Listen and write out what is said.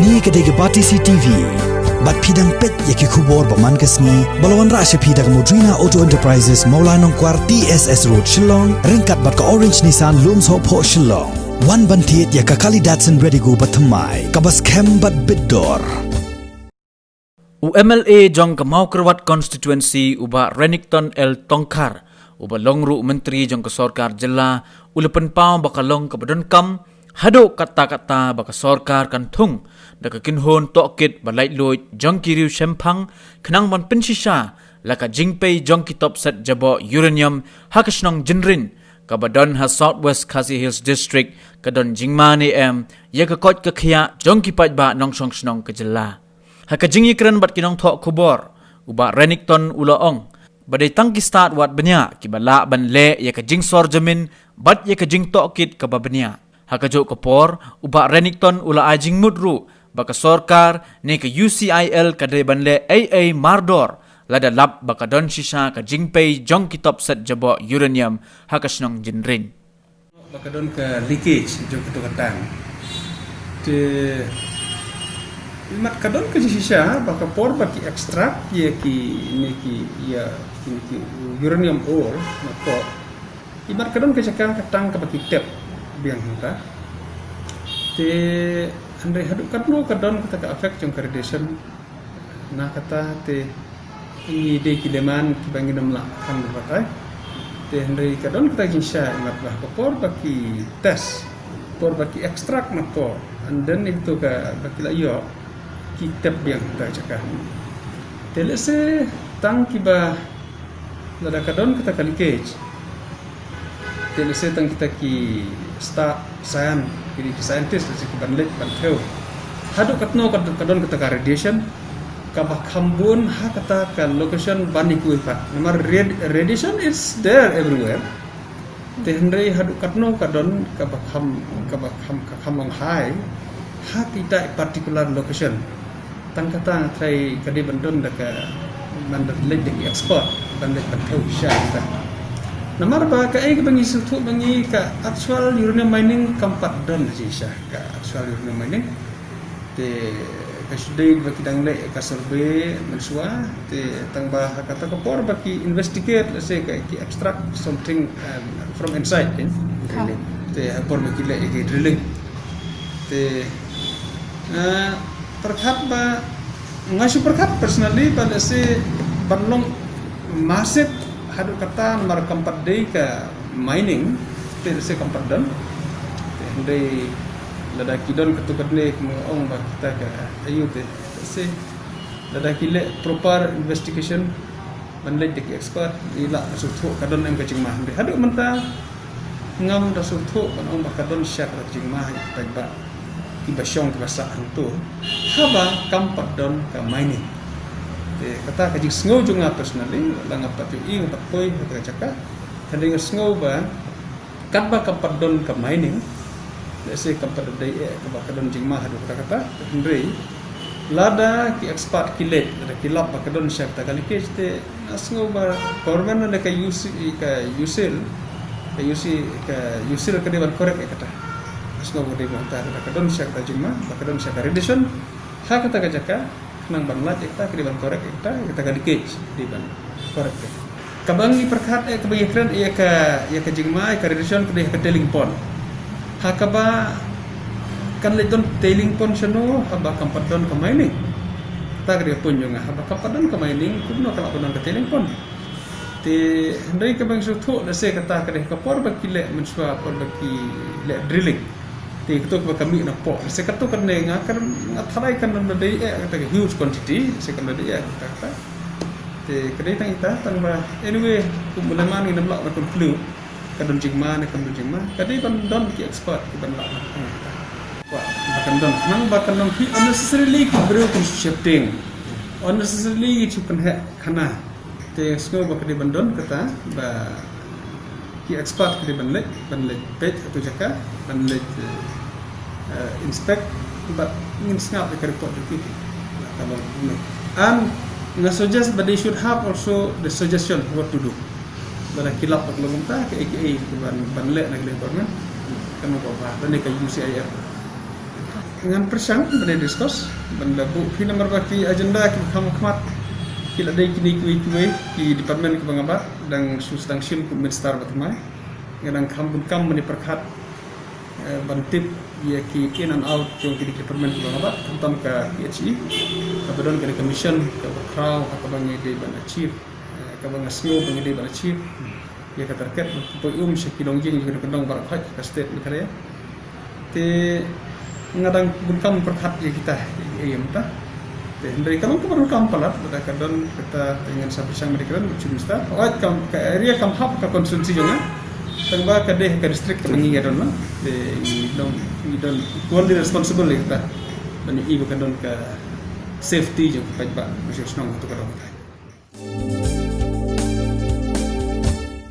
Ni kedai bati CCTV. Bat pidang pet yaki kubor paman kesni. Balawan rasya pidang Modrina Auto Enterprises Maulanong Kwar TSS Road Shillong. Ringkat bat ka Orange Nissan Looms Hope Ho Shillong. Wan bantiet yaka kali Datsun ready go batamai. Kabas kem bat bidor. UMLA jong kemau kerwat constituency uba Renikton el Tongkar uba longru menteri jong ke sorkar jela ulepen pau bakalong ke Donkam hado kata-kata baka sorkar kan thung daka Kynhun Tohkit ba Laitluid jong kiriu shempang kenang ban pensisha laka Jingpei jong kitop set Jaboh Uranium hakasnong jinrin kabadon ha Southwest Khasi Hills District kadon Jingmani ya ke kot ke khia jong kipat ba nong song snong ke jela haka jingi keren bat kinong thok kubor uba Renikton ulaong badai tangki start wat benya kibala ban le ya ke jing sor jamin bat ya ke jing Tohkit ka babenya haka jo kapor uba Renikton ula ajing mudru baka sorkar ne ke UCIL kadai ban le AA Mardor lada lap baka don shisha ka Jingpei jong kitop set Jaboh Uranium haka snong jinrin baka don ke leakage jong ketokatan te mat kadon ke shisha baka por baki ekstrak ye ki uranium ore mako imat kadon ke cakang katang ke baki tep biang hangka te andai haduk kadno kadon kata ka affect jong radiation na kata te ini de kileman kibangin namla kan batai te andai kadon kata jinsha imat bah por baki test por baki ekstrak mako and then itu ka baki la yo kitab yang kita cakap. Telese tang kiba lada kadon kita kalikej. Telese tang kita ki start sains kiri scientist lesi kiban lek ban theu. Hadu katno kadon kita ka radiation kabah kambun ha kata ka location bani ku ipat. Namar radiation is there everywhere. Tehendai hadu katno kadon kabah kam high ha kita particular location. Tang kata trai kadi bandon daka mandat lek deki export bandek patau syah namar ba ka ai bangi sutu bangi ka actual uranium mining kampat don syah ka actual uranium mining te kasudai baki dang lek ka survey mensua te tang ba kata ko por baki investigate let's say ka extract something from inside te por baki lek drilling te perkhat ba ngasu perkhat personally pada se banlong masif hadu kata nomor kampat dei ka mining te se kampat dan dei lada kidon ketukat ne ong ba kita ka ayu te se lada kile proper investigation banlai dek expert ila suthu kadon em kacing mah hadu menta ngam da suthu ban ong ba kadon syak kacing mah tai ba ibasyong kebasa hantu haba kampat don ka mining kata kajing snow junga personally lang apat yu apat poi kata caka kading snow ba kadba kampat don ka mining let's say kampat dai ka don jingma hadu kata hendrei lada ki expert kilet ada kilap ba kadon syak ta kali ke te snow ba korban na ka usil ka dewan korek kata snow gede montar kadon syak ta jingma kadon syak radiation ha kata jaka nang banlat kita ke ban korek kita kadikej di ban korek kabang ni perkhat kabang kren ya ka jingma ka radiation ke tailing pond ha kaba kan le don tailing pond seno haba kampat don ka mining ta ke pun junga haba kampat don ka mining kuno kala don ka tailing pond te hendai kabang suthu le se kata ke ka por bakile mensua por baki le drilling te ketuk kami na po se ketuk kan ne ngakan ngatharai kan na dei kata huge quantity se kan dei kata te kedai tang ita tang ba anyway kumulaman ni namla na conclude kadon jingma ne kadon jingma kadai ban don ki expert ki ban la wa bakan don nang bakan don ki unnecessarily ki bro ki shifting unnecessarily ki pen khana te sko ba kadai ban don kata ba ki expert ki ban le page atau jaka ban le inspect but ingin snap the report itu kalau and na suggest but they should have also the suggestion what to do bala kilap kalau minta ke AKA ban le nak le government kan apa dan ke UCIL dengan persang pada diskus benda bu film berbaki agenda ki khmat ki ladai kini kuwi ki departmen kebangabat dan susang sim ku minister batmai ngadang kam meni perkhat bantip ya ki in and out jong ki departmen kebangabat tantam ka PHE kabadon ka commission ka kraw ka bangi de ban achieve ka bang asio bangi de ban achieve ya ka terkait po syaki dongjing juga kendong barak khaj ka state negara ya te ngadang bunkam perkhat ya kita ayam ta dari kalau ke bunkam palat pada kadon kita dengan sabisang mereka lucu mista awat kam ke area kam hap ka konsumsi jonga tangba ka deh ka district mengi gadon de idon quality responsible kita bani ibu kadon ka safety jo pajba masih senang tu kadon